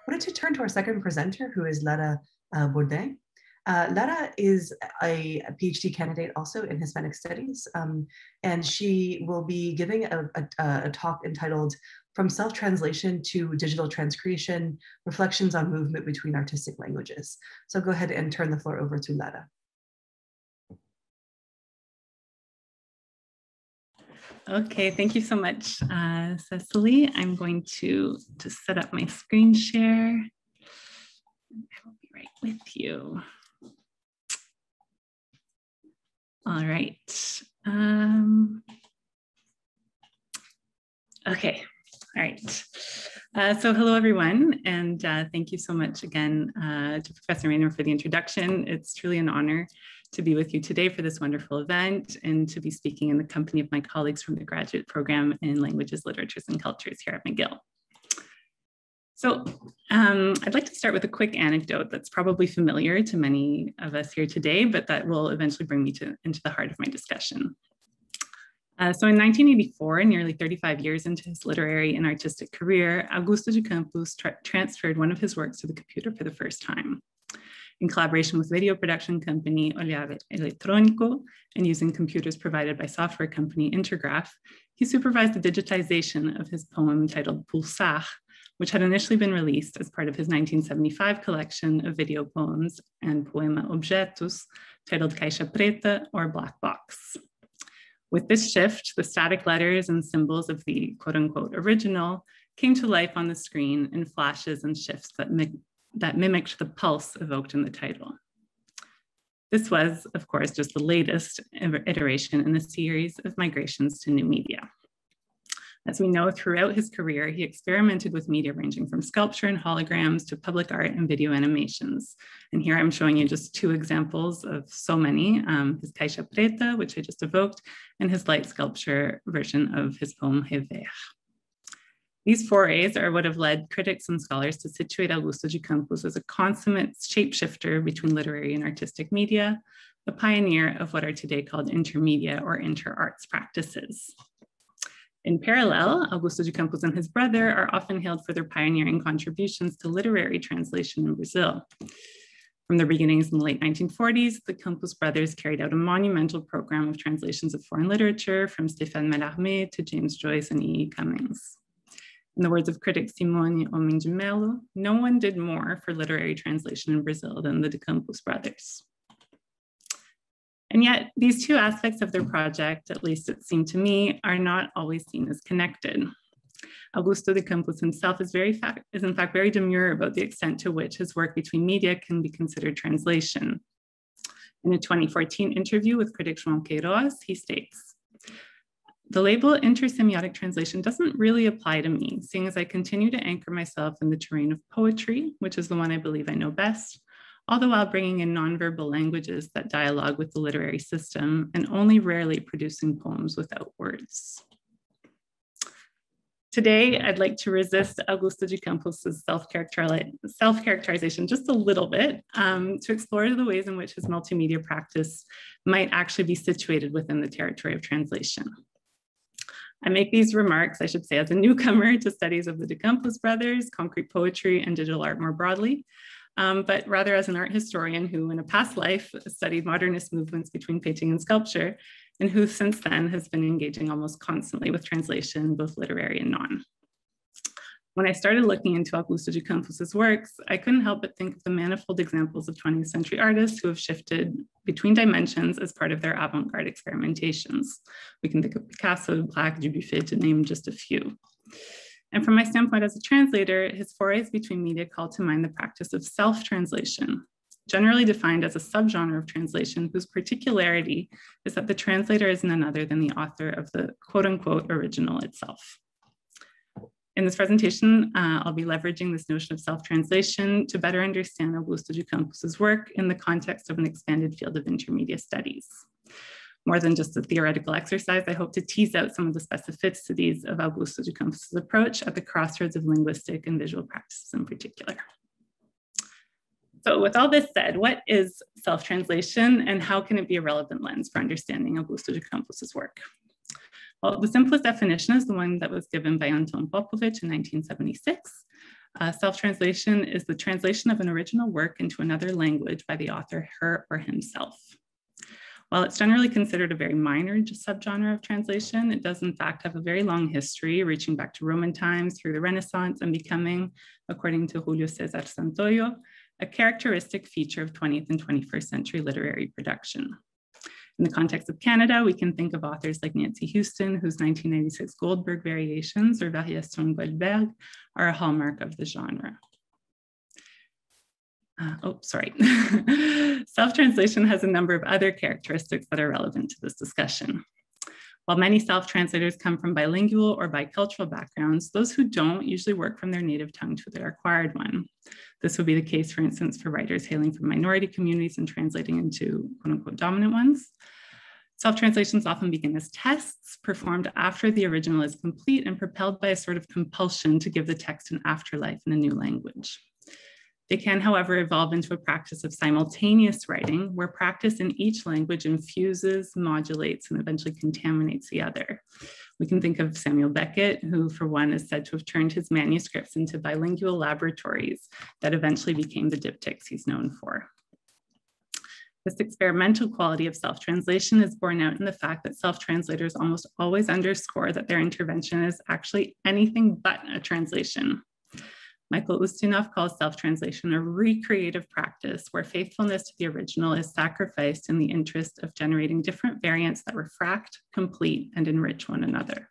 wanted to turn to our second presenter, who is Lara Bourdin. Lara is a PhD candidate also in Hispanic Studies, and she will be giving a talk entitled From Self-Translation to Digital Transcreation, Reflections on Movement Between Artistic Languages. So go ahead and turn the floor over to Lara. Okay, thank you so much, Cecily. I'm going to just set up my screen share. I will be right with you. All right. Okay, all right. So hello, everyone, and thank you so much again to Professor Rayner for the introduction. It's truly an honor to be with you today for this wonderful event and to be speaking in the company of my colleagues from the graduate program in Languages, Literatures, and Cultures here at McGill. So I'd like to start with a quick anecdote that's probably familiar to many of us here today, but that will eventually bring me into the heart of my discussion. So in 1984, nearly 35 years into his literary and artistic career, Augusto de Campos transferred one of his works to the computer for the first time. In collaboration with video production company Olhar Eletrônico and using computers provided by software company Intergraph, he supervised the digitization of his poem entitled Pulsar, which had initially been released as part of his 1975 collection of video poems and poema objetos titled Caixa Preta, or Black Box. With this shift, the static letters and symbols of the quote-unquote original came to life on the screen in flashes and shifts that mimicked the pulse evoked in the title. This was, of course, just the latest iteration in a series of migrations to new media. As we know, throughout his career, he experimented with media ranging from sculpture and holograms to public art and video animations. And here I'm showing you just two examples of so many, his Caixa Preta, which I just evoked, and his light sculpture version of his poem Rever. These forays are what have led critics and scholars to situate Augusto de Campos as a consummate shapeshifter between literary and artistic media, the pioneer of what are today called intermedia or inter-arts practices. In parallel, Augusto de Campos and his brother are often hailed for their pioneering contributions to literary translation in Brazil. From their beginnings in the late 1940s, the Campos brothers carried out a monumental program of translations of foreign literature from Stéphane Mallarmé to James Joyce and E.E. Cummings. In the words of critic Simone Homem de Melo, no one did more for literary translation in Brazil than the de Campos brothers. And yet, these two aspects of their project, at least it seemed to me, are not always seen as connected. Augusto de Campos himself is in fact very demure about the extent to which his work between media can be considered translation. In a 2014 interview with critic João Queiroz, he states, "The label intersemiotic translation doesn't really apply to me, seeing as I continue to anchor myself in the terrain of poetry, which is the one I believe I know best, all the while bringing in nonverbal languages that dialogue with the literary system and only rarely producing poems without words." Today, I'd like to resist Augusto de Campos' self-characterization just a little bit to explore the ways in which his multimedia practice might actually be situated within the territory of translation. I make these remarks, I should say, as a newcomer to studies of the de Campos brothers, concrete poetry, and digital art more broadly, but rather as an art historian who in a past life studied modernist movements between painting and sculpture, and who since then has been engaging almost constantly with translation, both literary and non. When I started looking into Augusto de Campos' works, I couldn't help but think of the manifold examples of 20th century artists who have shifted between dimensions as part of their avant-garde experimentations. We can think of Picasso, Braque, Dubuffet, to name just a few. And from my standpoint as a translator, his forays between media call to mind the practice of self-translation, generally defined as a subgenre of translation whose particularity is that the translator is none other than the author of the quote-unquote original itself. In this presentation, I'll be leveraging this notion of self-translation to better understand Augusto de Campos' work in the context of an expanded field of intermedia studies. More than just a theoretical exercise, I hope to tease out some of the specificities of Augusto de Campos' approach at the crossroads of linguistic and visual practices in particular. So with all this said, what is self-translation and how can it be a relevant lens for understanding Augusto de Campos' work? Well, the simplest definition is the one that was given by Anton Popovich in 1976. Self-translation is the translation of an original work into another language by the author, her or himself. While it's generally considered a very minor subgenre of translation, it does in fact have a very long history, reaching back to Roman times through the Renaissance and becoming, according to Julio Cesar Santoyo, a characteristic feature of 20th and 21st century literary production. In the context of Canada, we can think of authors like Nancy Houston, whose 1996 Goldberg variations, or Variation Goldberg, are a hallmark of the genre. Self-translation has a number of other characteristics that are relevant to this discussion. While many self-translators come from bilingual or bicultural backgrounds, those who don't usually work from their native tongue to their acquired one. This would be the case, for instance, for writers hailing from minority communities and translating into quote-unquote dominant ones. Self-translations often begin as tests performed after the original is complete and propelled by a sort of compulsion to give the text an afterlife in a new language. They can, however, evolve into a practice of simultaneous writing, where practice in each language infuses, modulates, and eventually contaminates the other. We can think of Samuel Beckett, who, for one, is said to have turned his manuscripts into bilingual laboratories that eventually became the diptychs he's known for. This experimental quality of self-translation is borne out in the fact that self-translators almost always underscore that their intervention is actually anything but a translation. Michael Ustinov calls self-translation a recreative practice where faithfulness to the original is sacrificed in the interest of generating different variants that refract, complete, and enrich one another.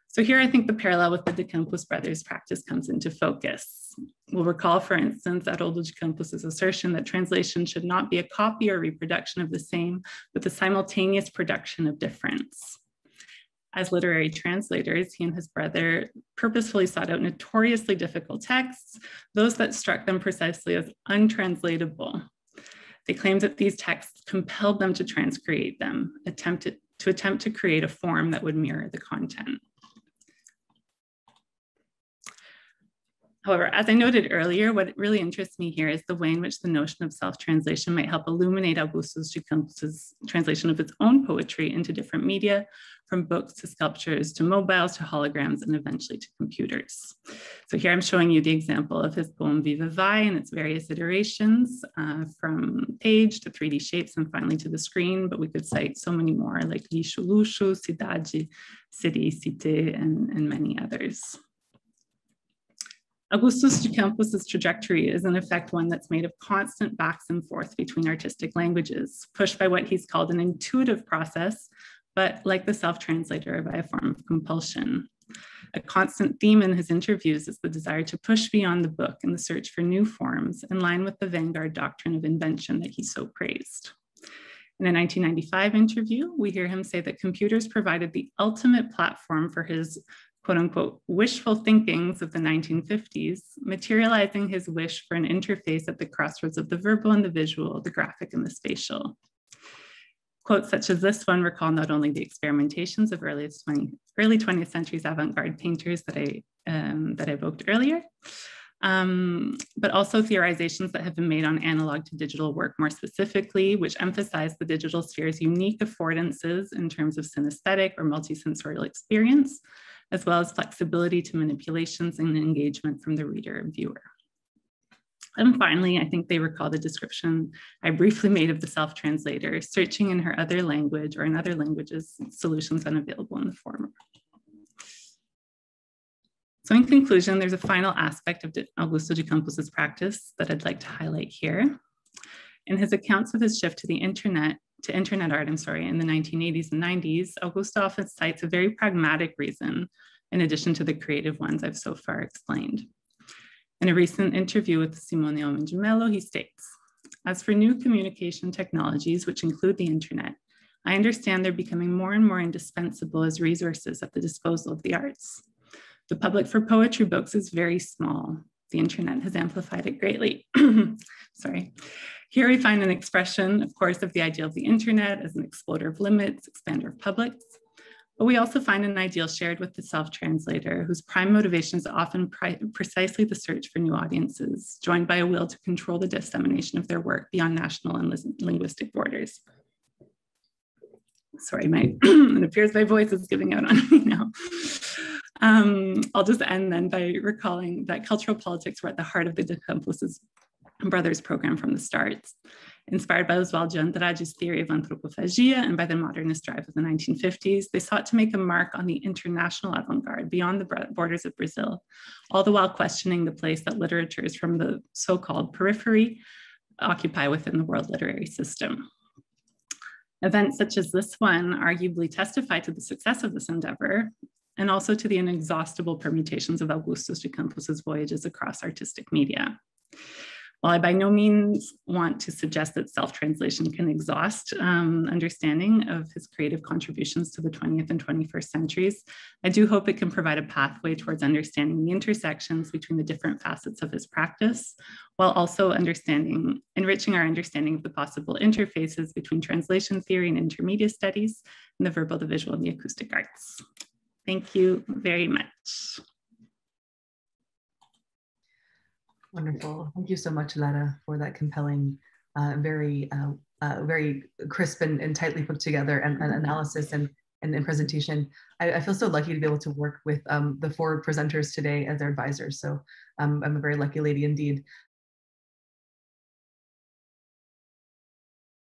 So here I think the parallel with the De Campos brothers' practice comes into focus. We'll recall, for instance, Haroldo de Campos' assertion that translation should not be a copy or reproduction of the same, but the simultaneous production of difference. As literary translators, he and his brother purposefully sought out notoriously difficult texts, those that struck them precisely as untranslatable. They claimed that these texts compelled them to transcreate them, attempt to create a form that would mirror the content. However, as I noted earlier, what really interests me here is the way in which the notion of self-translation might help illuminate Augusto de Campos' translation of his own poetry into different media, from books to sculptures to mobiles to holograms and eventually to computers. So here I'm showing you the example of his poem Viva Vai and its various iterations, from page to 3D shapes and finally to the screen, but we could cite so many more like Lixo Luxo, Cidade, City, Cité, and many others. Augusto de Campos' trajectory is in effect one that's made of constant backs and forth between artistic languages, pushed by what he's called an intuitive process, but like the self-translator, by a form of compulsion. A constant theme in his interviews is the desire to push beyond the book in the search for new forms, in line with the vanguard doctrine of invention that he so praised. In a 1995 interview, we hear him say that computers provided the ultimate platform for his quote unquote wishful thinkings of the 1950s, materializing his wish for an interface at the crossroads of the verbal and the visual, the graphic and the spatial. Quotes such as this one recall not only the experimentations of early 20th century's avant-garde painters that I evoked earlier, but also theorizations that have been made on analog to digital work more specifically, which emphasize the digital sphere's unique affordances in terms of synesthetic or multisensorial experience, as well as flexibility to manipulations and engagement from the reader and viewer. And finally, I think they recall the description I briefly made of the self-translator, searching in her other language or in other languages, solutions unavailable in the former. So in conclusion, there's a final aspect of Augusto de Campos' practice that I'd like to highlight here. In his accounts of his shift to internet art, in the 1980s and 90s, Augusto often cites a very pragmatic reason, in addition to the creative ones I've so far explained. In a recent interview with Simone Omengemelo, he states, "As for new communication technologies, which include the internet, I understand they're becoming more and more indispensable as resources at the disposal of the arts. The public for poetry books is very small. The internet has amplified it greatly." Sorry. Here we find an expression, of course, of the ideal of the internet as an exploder of limits, expander of publics. But we also find an ideal shared with the self-translator, whose prime motivation is often precisely the search for new audiences, joined by a will to control the dissemination of their work beyond national and linguistic borders. Sorry, it appears my voice is giving out on me now. I'll just end then by recalling that cultural politics were at the heart of the De Campos' Brothers program from the start. Inspired by Oswald de Andrade's theory of anthropophagia and by the modernist drive of the 1950s, they sought to make a mark on the international avant-garde beyond the borders of Brazil, all the while questioning the place that literatures from the so-called periphery occupy within the world literary system. Events such as this one arguably testify to the success of this endeavor and also to the inexhaustible permutations of Augusto de Campos' voyages across artistic media. While I by no means want to suggest that self-translation can exhaust understanding of his creative contributions to the 20th and 21st centuries, I do hope it can provide a pathway towards understanding the intersections between the different facets of his practice, while also enriching our understanding of the possible interfaces between translation theory and intermedia studies, and the verbal, the visual, and the acoustic arts. Thank you very much. Wonderful. Thank you so much, Lara, for that compelling, very crisp and tightly put together and analysis and presentation. I feel so lucky to be able to work with the 4 presenters today as their advisors. So I'm a very lucky lady indeed.